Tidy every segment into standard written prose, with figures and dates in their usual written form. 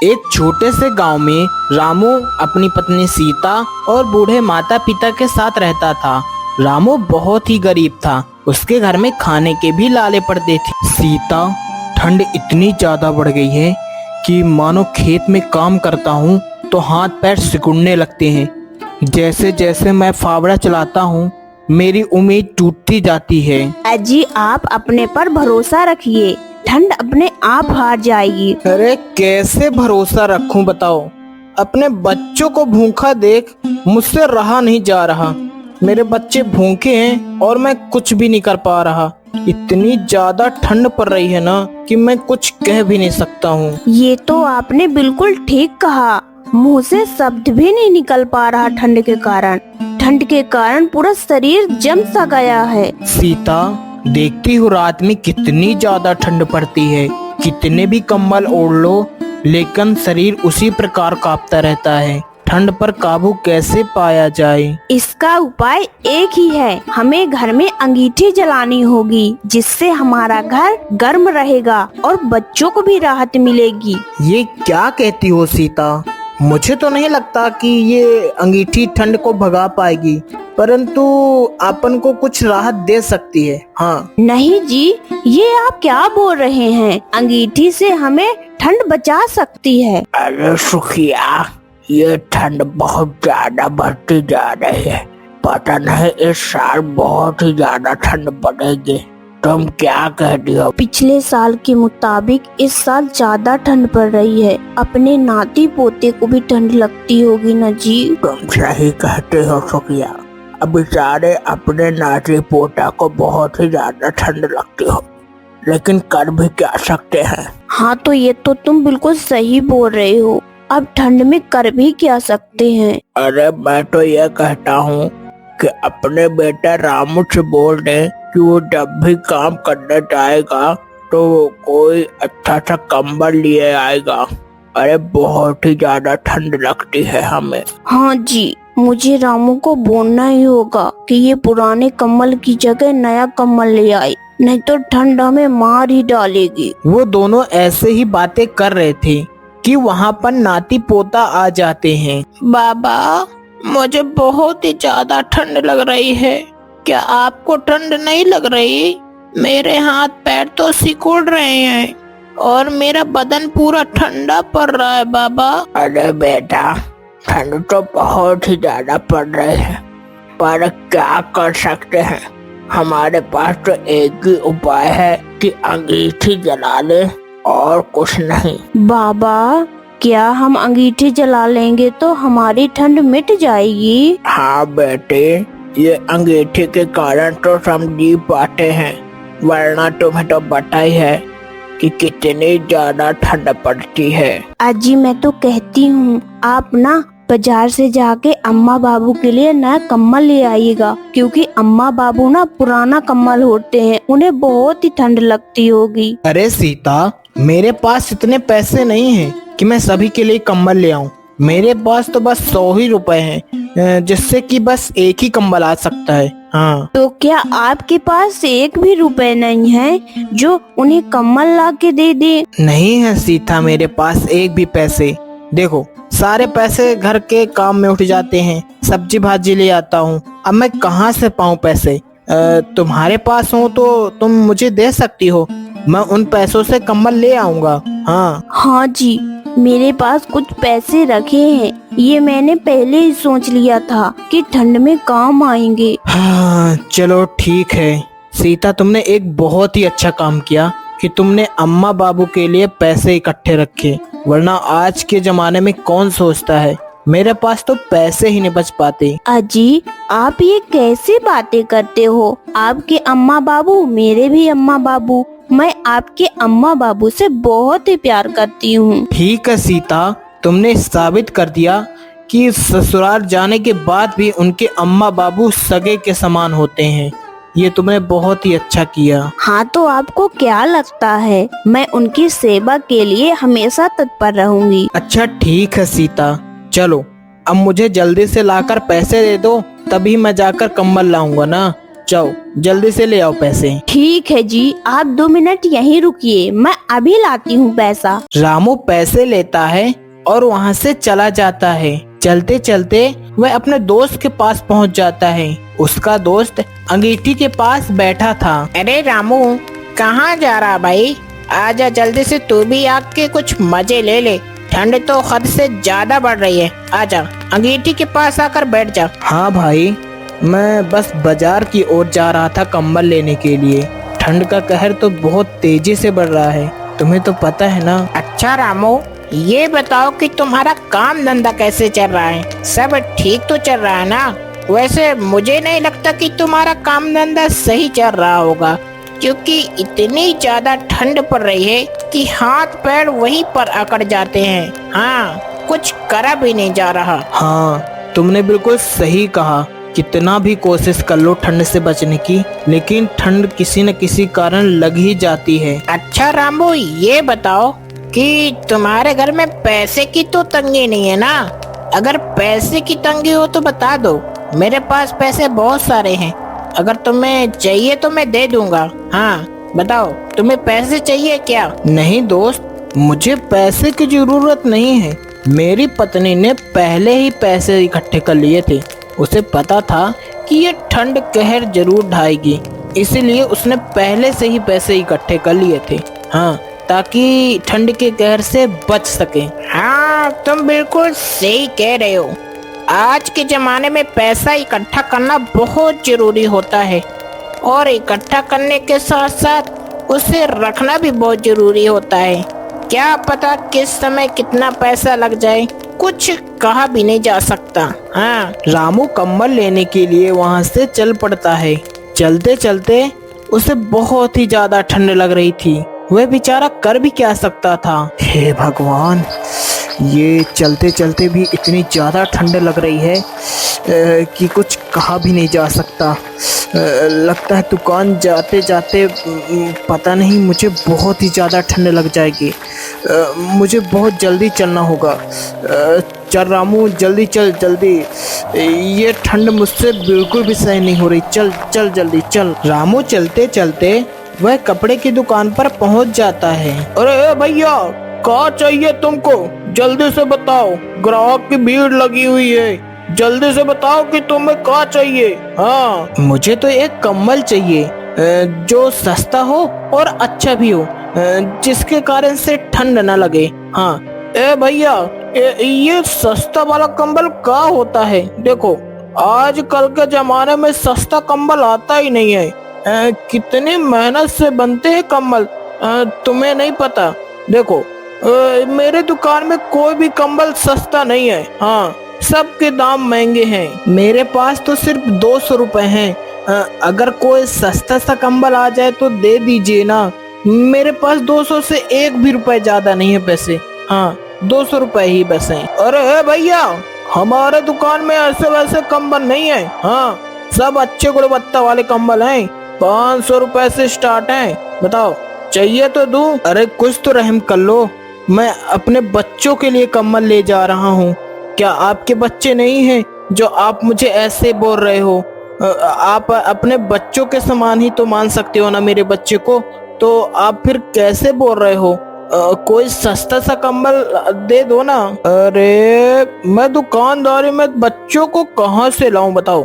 एक छोटे से गांव में रामू अपनी पत्नी सीता और बूढ़े माता पिता के साथ रहता था। रामू बहुत ही गरीब था, उसके घर में खाने के भी लाले पड़ते थे। सीता, ठंड इतनी ज्यादा बढ़ गई है कि मानो खेत में काम करता हूँ तो हाथ पैर सिकुड़ने लगते हैं। जैसे जैसे मैं फावड़ा चलाता हूँ मेरी उम्मीद टूटती जाती है। अजी, आप अपने पर भरोसा रखिए, ठंड अपने आप हार जाएगी। अरे कैसे भरोसा रखूं बताओ? अपने बच्चों को भूखा देख मुझसे रहा नहीं जा रहा। मेरे बच्चे भूखे हैं और मैं कुछ भी नहीं कर पा रहा। इतनी ज्यादा ठंड पड़ रही है ना कि मैं कुछ कह भी नहीं सकता हूँ। ये तो आपने बिल्कुल ठीक कहा, मुंह से शब्द भी नहीं निकल पा रहा। ठंड के कारण पूरा शरीर जम सा गया है। सीता, देखती हूँ रात में कितनी ज्यादा ठंड पड़ती है। कितने भी कंबल ओढ़ लो लेकिन शरीर उसी प्रकार कांपता रहता है। ठंड पर काबू कैसे पाया जाए? इसका उपाय एक ही है, हमें घर में अंगीठी जलानी होगी, जिससे हमारा घर गर्म रहेगा और बच्चों को भी राहत मिलेगी। ये क्या कहती हो सीता? मुझे तो नहीं लगता कि ये अंगीठी ठंड को भगा पाएगी, परंतु अपन को कुछ राहत दे सकती है। हाँ। नहीं जी, ये आप क्या बोल रहे हैं? अंगीठी से हमें ठंड बचा सकती है। अरे सुखिया, ये ठंड बहुत ज्यादा बढ़ती जा रही है। पता नहीं इस साल बहुत ही ज्यादा ठंड पड़ेगी। तुम क्या कहती हो? पिछले साल के मुताबिक इस साल ज्यादा ठंड पड़ रही है। अपने नाती पोते को भी ठंड लगती होगी ना जी? तुम सही कहते हो सुखिया। अब बेचारे अपने नाती पोता को बहुत ही ज्यादा ठंड लगती हो, लेकिन कर भी क्या सकते हैं। हाँ, तो ये तो तुम बिल्कुल सही बोल रहे हो। अब ठंड में कर भी क्या सकते हैं? अरे मैं तो ये कहता हूँ कि अपने बेटा रामू से बोल दे कि वो जब भी काम करने जाएगा तो कोई अच्छा सा कंबल लिए आएगा। अरे बहुत ही ज्यादा ठंड लगती है हमें। हाँ जी, मुझे रामू को बोलना ही होगा कि ये पुराने कम्बल की जगह नया कम्बल ले आए, नहीं तो ठंड हमें मार ही डालेगी। वो दोनों ऐसे ही बातें कर रहे थे कि वहाँ पर नाती पोता आ जाते हैं। बाबा, मुझे बहुत ही ज्यादा ठंड लग रही है, क्या आपको ठंड नहीं लग रही? मेरे हाथ पैर तो सिकुड़ रहे हैं और मेरा बदन पूरा ठंडा पड़ रहा है बाबा। अरे बेटा, ठंड तो बहुत ही ज्यादा पड़ रही है, पर क्या कर सकते हैं? हमारे पास तो एक ही उपाय है कि अंगीठी जला ले और कुछ नहीं। बाबा, क्या हम अंगीठी जला लेंगे तो हमारी ठंड मिट जाएगी? हाँ बेटे, ये अंगीठी के कारण तो हम जी पाते हैं, वरना तुम्हें तो पता ही है कि कितनी ज्यादा ठंड पड़ती है। अजी, मैं तो कहती हूँ आप ना बाजार से जाके अम्मा बाबू के लिए नया कम्बल ले आइएगा, क्योंकि अम्मा बाबू ना पुराना कम्बल ओढ़ते हैं, उन्हें बहुत ही ठंड लगती होगी। अरे सीता, मेरे पास इतने पैसे नहीं हैं कि मैं सभी के लिए कंबल ले आऊं। मेरे पास तो बस 100 ही रुपए हैं, जिससे कि बस एक ही कंबल आ सकता है। हाँ। तो क्या आपके पास एक भी रुपए नहीं है जो उन्हें कम्बल ला के दे दे? नहीं है सीता, मेरे पास एक भी पैसे। देखो, सारे पैसे घर के काम में उठ जाते हैं, सब्जी भाजी ले आता हूँ, अब मैं कहाँ से पाऊँ पैसे? तुम्हारे पास हो तो तुम मुझे दे सकती हो, मैं उन पैसों से कंबल ले आऊंगा। हाँ जी, मेरे पास कुछ पैसे रखे हैं, ये मैंने पहले ही सोच लिया था कि ठंड में काम आएंगे। हाँ, चलो ठीक है सीता, तुमने एक बहुत ही अच्छा काम किया कि तुमने अम्मा बाबू के लिए पैसे इकट्ठे रखे, वरना आज के जमाने में कौन सोचता है। मेरे पास तो पैसे ही नहीं बच पाते। अजी, आप ये कैसे बातें करते हो? आपके अम्मा बाबू मेरे भी अम्मा बाबू, मैं आपके अम्मा बाबू से बहुत ही प्यार करती हूँ। ठीक है सीता, तुमने साबित कर दिया कि ससुराल जाने के बाद भी उनके अम्मा बाबू सगे के समान होते हैं। ये तुमने बहुत ही अच्छा किया। हाँ, तो आपको क्या लगता है, मैं उनकी सेवा के लिए हमेशा तत्पर रहूंगी। अच्छा ठीक है सीता, चलो अब मुझे जल्दी से लाकर पैसे दे दो, तभी मैं जाकर कंबल लाऊंगा ना। जाओ जल्दी से ले आओ पैसे। ठीक है जी, आप 2 मिनट यहीं रुकिए, मैं अभी लाती हूँ पैसा। रामू पैसे लेता है और वहाँ से चला जाता है। चलते चलते वह अपने दोस्त के पास पहुँच जाता है। उसका दोस्त अंगीठी के पास बैठा था। अरे रामू, कहाँ जा रहा भाई? आजा जल्दी से, तू भी आके कुछ मजे ले ले। ठंड तो हद से ज्यादा बढ़ रही है। आजा, अंगीठी के पास आकर बैठ जा। हाँ भाई, मैं बस बाजार की ओर जा रहा था कंबल लेने के लिए। ठंड का कहर तो बहुत तेजी से बढ़ रहा है, तुम्हें तो पता है ना। अच्छा रामू, ये बताओ कि तुम्हारा काम धंधा कैसे चल रहा है? सब ठीक तो चल रहा है ना? वैसे मुझे नहीं लगता कि तुम्हारा काम धंधा सही चल रहा होगा, क्योंकि इतनी ज्यादा ठंड पड़ रही है कि हाथ पैर वहीं पर अकड़ जाते हैं। हाँ, कुछ करा भी नहीं जा रहा। हाँ, तुमने बिल्कुल सही कहा। कितना भी कोशिश कर लो ठंड से बचने की, लेकिन ठंड किसी न किसी कारण लग ही जाती है। अच्छा रामू, ये बताओ कि तुम्हारे घर में पैसे की तो तंगी नहीं है ना? अगर पैसे की तंगी हो तो बता दो, मेरे पास पैसे बहुत सारे हैं। अगर तुम्हें चाहिए तो मैं दे दूंगा। हाँ बताओ, तुम्हें पैसे चाहिए क्या? नहीं दोस्त, मुझे पैसे की जरूरत नहीं है। मेरी पत्नी ने पहले ही पैसे इकट्ठे कर लिए थे। उसे पता था कि ये ठंड कहर जरूर ढाएगी, इसीलिए उसने पहले से ही पैसे इकट्ठे कर लिए थे। हाँ, ताकि ठंड के कहर से बच सके। हाँ, तुम बिल्कुल सही कह रहे हो। आज के जमाने में पैसा इकट्ठा करना बहुत जरूरी होता है, और इकट्ठा करने के साथ साथ उसे रखना भी बहुत जरूरी होता है। क्या पता किस समय कितना पैसा लग जाए, कुछ कहा भी नहीं जा सकता। हाँ, रामू कंबल लेने के लिए वहाँ से चल पड़ता है। चलते चलते उसे बहुत ही ज्यादा ठंड लग रही थी। वह बेचारा कर भी क्या सकता था। हे भगवान, ये चलते चलते भी इतनी ज़्यादा ठंड लग रही है कि कुछ कहा भी नहीं जा सकता। लगता है दुकान जाते जाते पता नहीं मुझे बहुत ही ज़्यादा ठंड लग जाएगी। मुझे बहुत जल्दी चलना होगा। चल रामू, जल्दी चल, जल्दी। ये ठंड मुझसे बिल्कुल भी सही नहीं हो रही। चल चल जल्दी चल। रामू चलते चलते वह कपड़े की दुकान पर पहुंच जाता है। अरे भैया, क्या चाहिए तुमको? जल्दी से बताओ, ग्राहक की भीड़ लगी हुई है। जल्दी से बताओ कि तुम्हें क्या चाहिए। हाँ, मुझे तो एक कंबल चाहिए जो सस्ता हो और अच्छा भी हो, जिसके कारण से ठंड न लगे। हाँ, ए भैया, ये सस्ता वाला कंबल क्या होता है? देखो, आजकल के जमाने में सस्ता कंबल आता ही नहीं है। कितनी मेहनत से बनते हैं कंबल, तुम्हें नहीं पता। देखो, मेरे दुकान में कोई भी कंबल सस्ता नहीं है। हाँ, सबके दाम महंगे हैं। मेरे पास तो सिर्फ 200 रुपए हैं। अगर कोई सस्ता सा कंबल आ जाए तो दे दीजिए ना। मेरे पास 200 से एक भी रुपए ज्यादा नहीं है पैसे। हाँ, 200 रुपए ही बस हैं। अरे भैया, हमारे दुकान में ऐसे वैसे कंबल नहीं है। हाँ, सब अच्छे गुणवत्ता वाले कंबल हैं। 500 रुपए से स्टार्ट हैं। बताओ, चाहिए तो दूं? अरे कुछ तो रहम कर लो। मैं अपने बच्चों के लिए कंबल ले जा रहा हूँ। क्या आपके बच्चे नहीं हैं जो आप मुझे ऐसे बोल रहे हो? आप अपने बच्चों के समान ही तो मान सकते हो ना मेरे बच्चे को। तो आप फिर कैसे बोल रहे हो? कोई सस्ता सा कंबल दे दो ना। अरे, मैं दुकानदारी में बच्चों को कहाँ से लाऊं बताओ?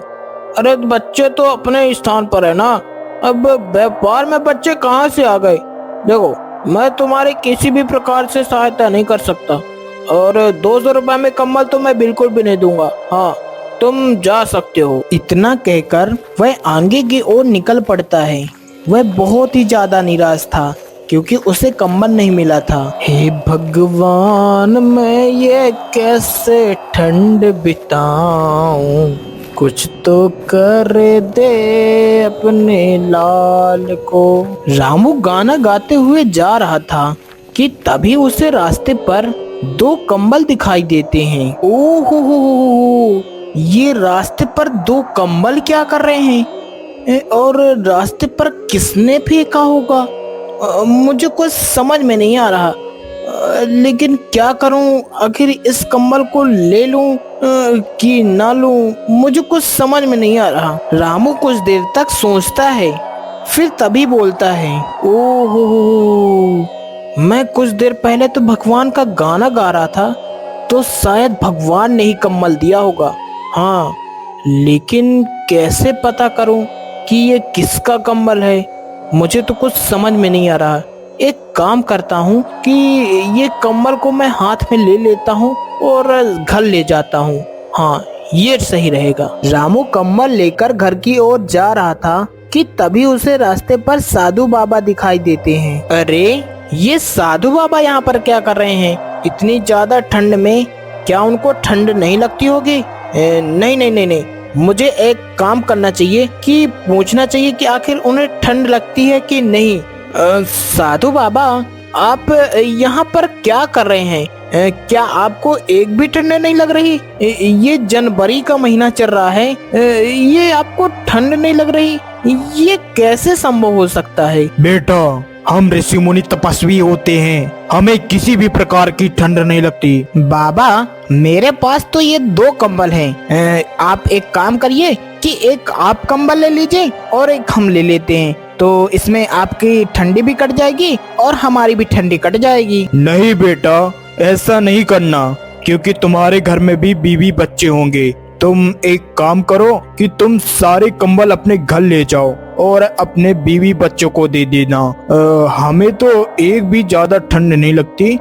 अरे, बच्चे तो अपने स्थान पर है ना। अब व्यापार में बच्चे कहाँ से आ गए? देखो, मैं तुम्हारी किसी भी प्रकार से सहायता नहीं कर सकता, और 200 रुपए में कंबल तो मैं बिल्कुल भी नहीं दूंगा। हाँ, तुम जा सकते हो। इतना कहकर वह आगे की ओर निकल पड़ता है। वह बहुत ही ज्यादा निराश था क्योंकि उसे कंबल नहीं मिला था। हे भगवान, मैं ये कैसे ठंड बिताऊं? कुछ तो कर दे अपने लाल को। रामू गाना गाते हुए जा रहा था कि तभी उसे रास्ते पर 2 कंबल दिखाई देते हैं। ओहो, ये रास्ते पर 2 कंबल क्या कर रहे हैं? और रास्ते पर किसने फेंका होगा? मुझे कुछ समझ में नहीं आ रहा। लेकिन क्या करूं, आखिर इस कंबल को ले लूं कि ना लूं, मुझे कुछ समझ में नहीं आ रहा। रामू कुछ देर तक सोचता है, फिर तभी बोलता है, ओहो, मैं कुछ देर पहले तो भगवान का गाना गा रहा था, तो शायद भगवान ने ही कम्बल दिया होगा। हाँ, लेकिन कैसे पता करूं कि ये किसका कम्बल है? मुझे तो कुछ समझ में नहीं आ रहा। एक काम करता हूँ कि ये कम्बल को मैं हाथ में ले लेता हूँ और घर ले जाता हूँ। हाँ, ये सही रहेगा। रामू कम्बल लेकर घर की ओर जा रहा था कि तभी उसे रास्ते पर साधु बाबा दिखाई देते हैं। अरे, ये साधु बाबा यहाँ पर क्या कर रहे हैं? इतनी ज्यादा ठंड में क्या उनको ठंड नहीं लगती होगी? नहीं नहीं नहीं नहीं, मुझे एक काम करना चाहिए कि पूछना चाहिए कि आखिर उन्हें ठंड लगती है कि नहीं। साधु बाबा, आप यहाँ पर क्या कर रहे हैं? क्या आपको एक भी ठंड नहीं लग रही? ये जनवरी का महीना चल रहा है, ये आपको ठंड नहीं लग रही? ये कैसे संभव हो सकता है? बेटा, हम ऋषि मुनि तपस्वी होते हैं, हमें किसी भी प्रकार की ठंड नहीं लगती। बाबा, मेरे पास तो ये 2 कंबल हैं। आप एक काम करिए कि एक आप कंबल ले लीजिए और एक हम ले लेते हैं, तो इसमें आपकी ठंडी भी कट जाएगी और हमारी भी ठंडी कट जाएगी। नहीं बेटा, ऐसा नहीं करना, क्योंकि तुम्हारे घर में भी बीवी बच्चे होंगे। तुम एक काम करो कि तुम सारे कंबल अपने घर ले जाओ और अपने बीवी बच्चों को दे देना। हमें तो एक भी ज्यादा ठंड नहीं लगती,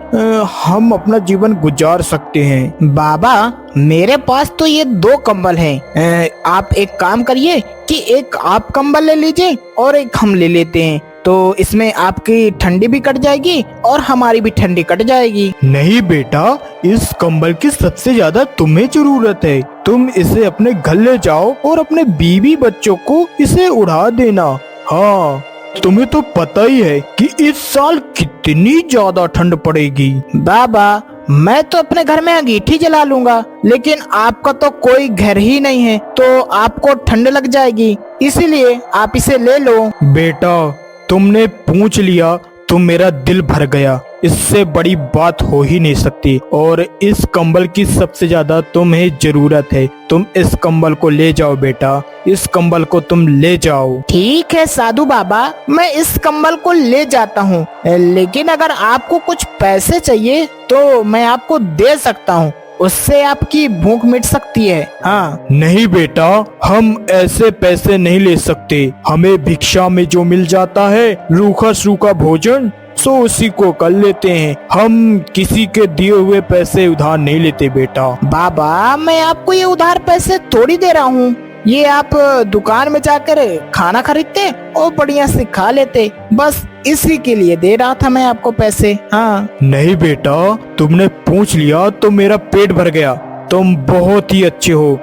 हम अपना जीवन गुजार सकते हैं। बाबा, मेरे पास तो ये 2 कंबल हैं। आप एक काम करिए कि एक आप कंबल ले लीजिए और एक हम ले लेते हैं, तो इसमें आपकी ठंडी भी कट जाएगी और हमारी भी ठंडी कट जाएगी। नहीं बेटा, इस कंबल की सबसे ज्यादा तुम्हें जरूरत है। तुम इसे अपने घर ले जाओ और अपने बीवी बच्चों को इसे उड़ा देना। हाँ, तुम्हें तो पता ही है कि इस साल कितनी ज्यादा ठंड पड़ेगी। बाबा, मैं तो अपने घर में अंगीठी जला लूंगा, लेकिन आपका तो कोई घर ही नहीं है, तो आपको ठंड लग जाएगी, इसीलिए आप इसे ले लो। बेटा, तुमने पूछ लिया तो मेरा दिल भर गया, इससे बड़ी बात हो ही नहीं सकती। और इस कंबल की सबसे ज्यादा तुम्हें जरूरत है। तुम इस कंबल को ले जाओ बेटा, इस कंबल को तुम ले जाओ। ठीक है साधु बाबा, मैं इस कंबल को ले जाता हूँ, लेकिन अगर आपको कुछ पैसे चाहिए तो मैं आपको दे सकता हूँ, उससे आपकी भूख मिट सकती है। हाँ। नहीं बेटा, हम ऐसे पैसे नहीं ले सकते। हमें भिक्षा में जो मिल जाता है, रूखा सूखा भोजन, सो उसी को कर लेते हैं। हम किसी के दिए हुए पैसे उधार नहीं लेते बेटा। बाबा, मैं आपको ये उधार पैसे थोड़ी दे रहा हूँ, ये आप दुकान में जाकर खाना खरीदते और बढ़िया से खा लेते, बस इसी के लिए दे रहा था मैं आपको पैसे। हाँ। नहीं बेटा, तुमने पूछ लिया तो मेरा पेट भर गया। तुम बहुत ही अच्छे हो।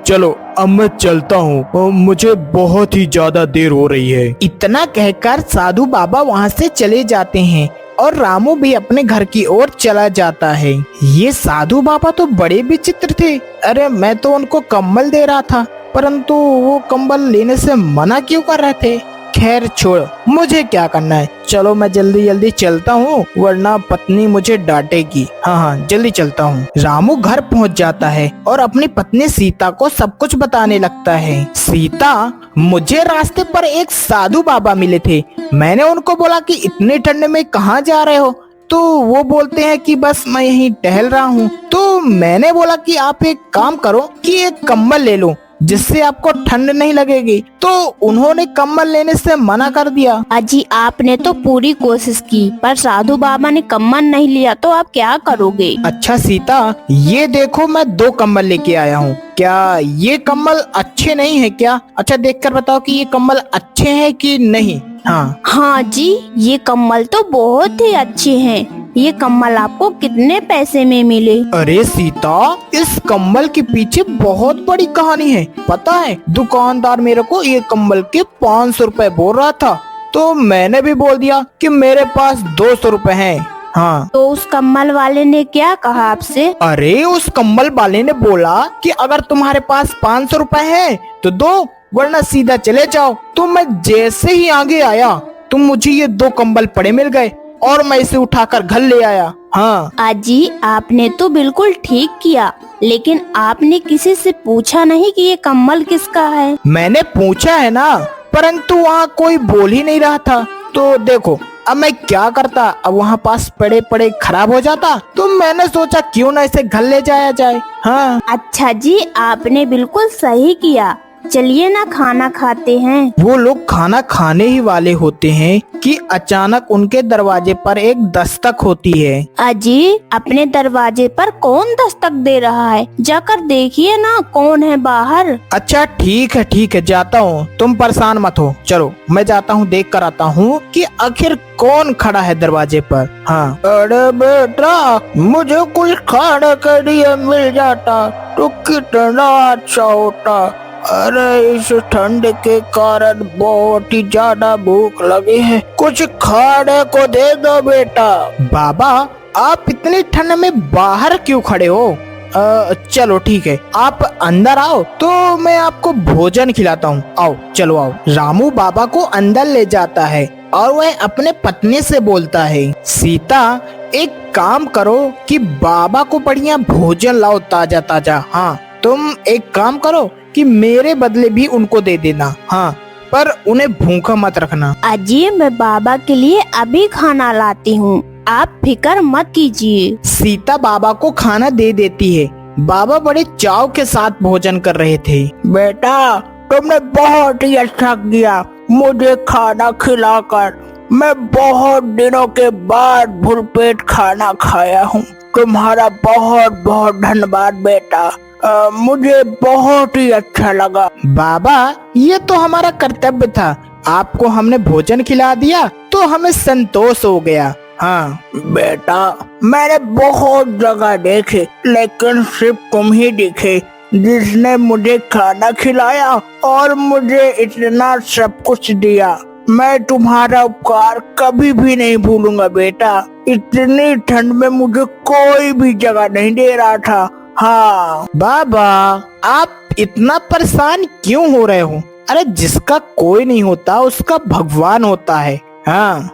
चलो अब मैं चलता हूँ, मुझे बहुत ही ज्यादा देर हो रही है। इतना कहकर साधु बाबा वहाँ से चले जाते हैं और रामू भी अपने घर की ओर चला जाता है। ये साधु बाबा तो बड़े विचित्र थे। अरे, मैं तो उनको कंबल दे रहा था, परंतु वो कंबल लेने से मना क्यों कर रहे थे? खैर छोड़, मुझे क्या करना है, चलो मैं जल्दी जल्दी चलता हूँ, वरना पत्नी मुझे डांटेगी। हाँ, जल्दी चलता हूँ। रामू घर पहुँच जाता है और अपनी पत्नी सीता को सब कुछ बताने लगता है। सीता, मुझे रास्ते पर एक साधु बाबा मिले थे, मैंने उनको बोला कि इतनी ठंड में कहाँ जा रहे हो, तो वो बोलते हैं कि बस मैं यहीं टहल रहा हूँ। तो मैंने बोला कि आप एक काम करो कि एक कंबल ले लो, जिससे आपको ठंड नहीं लगेगी, तो उन्होंने कंबल लेने से मना कर दिया। अजी, आपने तो पूरी कोशिश की, पर साधु बाबा ने कंबल नहीं लिया, तो आप क्या करोगे? अच्छा सीता, ये देखो मैं 2 कंबल लेके आया हूँ, क्या ये कंबल अच्छे नहीं है क्या? अच्छा, देखकर बताओ कि ये कंबल अच्छे हैं कि नहीं। हाँ जी, ये कंबल तो बहुत ही अच्छे हैं। ये कंबल आपको कितने पैसे में मिले? अरे सीता, इस कंबल के पीछे बहुत बड़ी कहानी है, पता है? दुकानदार मेरे को ये कंबल के 500 रुपए बोल रहा था, तो मैंने भी बोल दिया कि मेरे पास 200 रुपए हैं। हाँ। तो उस कंबल वाले ने क्या कहा आपसे? अरे, उस कंबल वाले ने बोला कि अगर तुम्हारे पास 500 रुपए है तो दो, वरना सीधा चले जाओ। तो मैं जैसे ही आगे आया तो मुझे ये 2 कंबल पड़े मिल गए और मैं इसे उठाकर घर ले आया। हाँ। अजी आपने तो बिल्कुल ठीक किया, लेकिन आपने किसी से पूछा नहीं कि ये कम्बल किसका है? मैंने पूछा है ना, परंतु वहाँ कोई बोल ही नहीं रहा था। तो देखो अब मैं क्या करता, अब वहाँ पास पड़े पड़े खराब हो जाता, तो मैंने सोचा क्यों ना इसे घर ले जाया जाए। हाँ। अच्छा जी, आपने बिल्कुल सही किया। चलिए ना खाना खाते हैं। वो लोग खाना खाने ही वाले होते हैं कि अचानक उनके दरवाजे पर एक दस्तक होती है। अजी अपने दरवाजे पर कौन दस्तक दे रहा है? जाकर देखिए ना कौन है बाहर। अच्छा ठीक है जाता हूँ, तुम परेशान मत हो। चलो मैं जाता हूँ, देख कर आता हूँ कि आखिर कौन खड़ा है दरवाजे पर। हाँ। अरे बेटा, मुझे कुछ खाने के लिए मिल जाता तो कितना अच्छा होता। अरे इस ठंड के कारण बहुत ही ज्यादा भूख लगी है, कुछ खाने को दे दो बेटा। बाबा आप इतनी ठंड में बाहर क्यों खड़े हो? चलो ठीक है, आप अंदर आओ तो मैं आपको भोजन खिलाता हूँ। आओ चलो आओ। रामू बाबा को अंदर ले जाता है और वह अपने पत्नी से बोलता है, सीता एक काम करो कि बाबा को बढ़िया भोजन लाओ, ताजा ताजा। हाँ तुम एक काम करो कि मेरे बदले भी उनको दे देना। हाँ पर उन्हें भूखा मत रखना। अजी मैं बाबा के लिए अभी खाना लाती हूँ, आप फिक्र मत कीजिए। सीता बाबा को खाना दे देती है। बाबा बड़े चाव के साथ भोजन कर रहे थे। बेटा तुमने बहुत ही अच्छा किया मुझे खाना खिलाकर। मैं बहुत दिनों के बाद भूल पेट खाना खाया हूँ। तुम्हारा बहुत बहुत धन्यवाद बेटा, मुझे बहुत ही अच्छा लगा। बाबा ये तो हमारा कर्तव्य था, आपको हमने भोजन खिला दिया तो हमें संतोष हो गया। हाँ बेटा मैंने बहुत जगह देखे, लेकिन सिर्फ तुम ही दिखे जिसने मुझे खाना खिलाया और मुझे इतना सब कुछ दिया। मैं तुम्हारा उपकार कभी भी नहीं भूलूंगा बेटा। इतनी ठंड में मुझे कोई भी जगह नहीं दे रहा था। हाँ बाबा आप इतना परेशान क्यों हो रहे हो? अरे जिसका कोई नहीं होता उसका भगवान होता है। हाँ।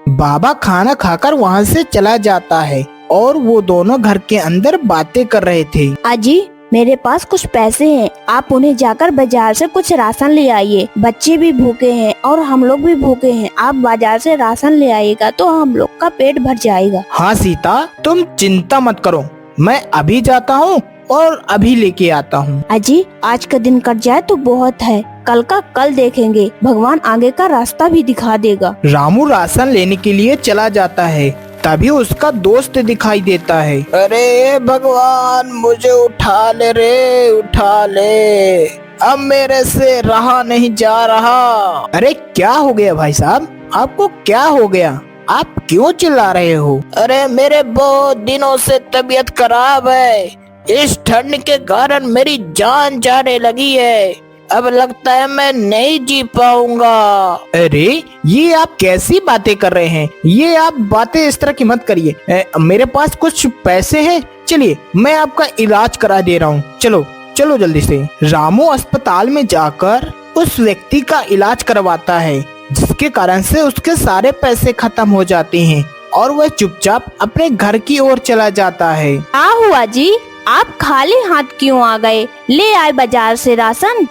बाबा खाना खाकर वहाँ से चला जाता है और वो दोनों घर के अंदर बातें कर रहे थे। अजी मेरे पास कुछ पैसे हैं, आप उन्हें जाकर बाजार से कुछ राशन ले आइए। बच्चे भी भूखे हैं और हम लोग भी भूखे हैं। आप बाजार से राशन ले आइएगा तो हम लोग का पेट भर जाएगा। हाँ सीता तुम चिंता मत करो, मैं अभी जाता हूँ और अभी लेके आता हूँ। अजी आज का दिन कट जाए तो बहुत है, कल का कल देखेंगे, भगवान आगे का रास्ता भी दिखा देगा। रामू राशन लेने के लिए चला जाता है, तभी उसका दोस्त दिखाई देता है। अरे भगवान मुझे उठा ले रे, उठा ले, अब मेरे से रहा नहीं जा रहा। अरे क्या हो गया भाई साहब, आपको क्या हो गया? आप क्यों चिल्ला रहे हो? अरे मेरे बहुत दिनों से तबीयत खराब है, इस ठंड के कारण मेरी जान जाने लगी है, अब लगता है मैं नहीं जी पाऊंगा। अरे ये आप कैसी बातें कर रहे हैं? ये आप बातें इस तरह की मत करिए। मेरे पास कुछ पैसे हैं, चलिए मैं आपका इलाज करा दे रहा हूँ। चलो चलो जल्दी से। रामू अस्पताल में जाकर उस व्यक्ति का इलाज करवाता है, जिसके कारण से उसके सारे पैसे खत्म हो जाते हैं और वह चुपचाप अपने घर की ओर चला जाता है। क्या हुआ जी, आप खाली हाथ क्यों आ गए? ले आए बाजार से राशन?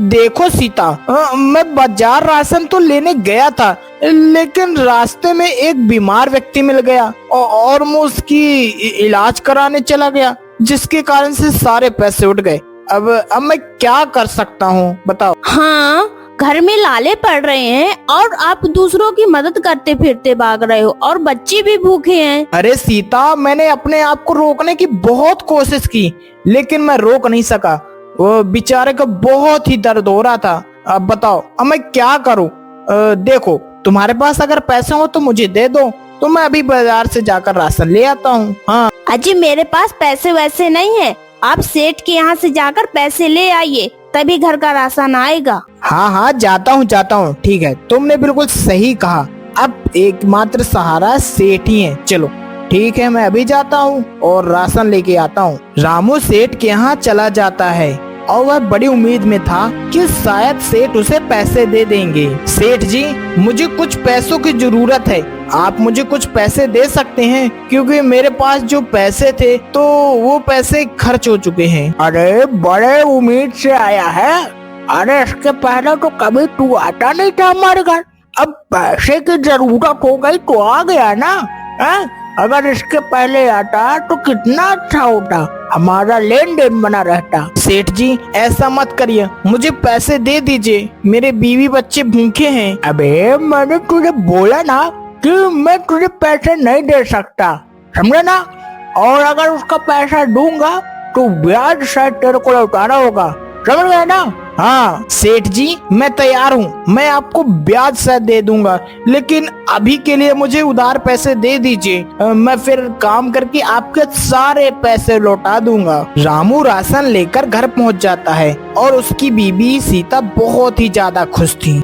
देखो सीता, मैं बाजार राशन तो लेने गया था, लेकिन रास्ते में एक बीमार व्यक्ति मिल गया और मैं उसकी इलाज कराने चला गया, जिसके कारण से सारे पैसे उठ गए। अब मैं क्या कर सकता हूँ बताओ? हाँ घर में लाले पड़ रहे हैं और आप दूसरों की मदद करते फिरते भाग रहे हो और बच्चे भी भूखे हैं। अरे सीता मैंने अपने आप को रोकने की बहुत कोशिश की, लेकिन मैं रोक नहीं सका। वो बेचारे को बहुत ही दर्द हो रहा था। अब बताओ अब मैं क्या करूं? देखो तुम्हारे पास अगर पैसे हो तो मुझे दे दो, तो मैं अभी बाजार से जाकर राशन ले आता हूँ। हाँ अजी मेरे पास पैसे वैसे नहीं है, आप सेठ के यहाँ से जाकर पैसे ले आइए, तभी घर का राशन आएगा। हाँ जाता हूँ। ठीक है, तुमने बिल्कुल सही कहा। अब एकमात्र सहारा सेठ ही है। चलो ठीक है, मैं अभी जाता हूँ और राशन लेके आता हूँ। रामू सेठ के यहाँ चला जाता है और वह बड़ी उम्मीद में था कि शायद सेठ उसे पैसे दे देंगे। सेठ जी, मुझे कुछ पैसों की जरूरत है, आप मुझे कुछ पैसे दे सकते हैं? क्योंकि मेरे पास जो पैसे थे तो वो पैसे खर्च हो चुके हैं। अरे बड़े उम्मीद से आया है। अरे इसके पहले तो कभी तू आता नहीं था हमारे घर, अब पैसे की जरूरत हो गई तो आ गया ना। अगर इसके पहले आता तो कितना अच्छा होता, हमारा लेन देन बना रहता। सेठ जी, ऐसा मत करिए, मुझे पैसे दे दीजिए, मेरे बीवी बच्चे भूखे हैं। अबे मैंने तुझे बोला ना कि मैं तुझे पैसे नहीं दे सकता, समझे ना। और अगर उसका पैसा दूंगा तो ब्याज शायद तेरे को लौटाना होगा, समझ गया ना। हाँ सेठ जी, मैं तैयार हूँ, मैं आपको ब्याज शायद दे दूंगा, लेकिन अभी के लिए मुझे उधार पैसे दे दीजिए, मैं फिर काम करके आपके सारे पैसे लौटा दूंगा। रामू राशन लेकर घर पहुँच जाता है और उसकी बीबी सीता बहुत ही ज्यादा खुश थी।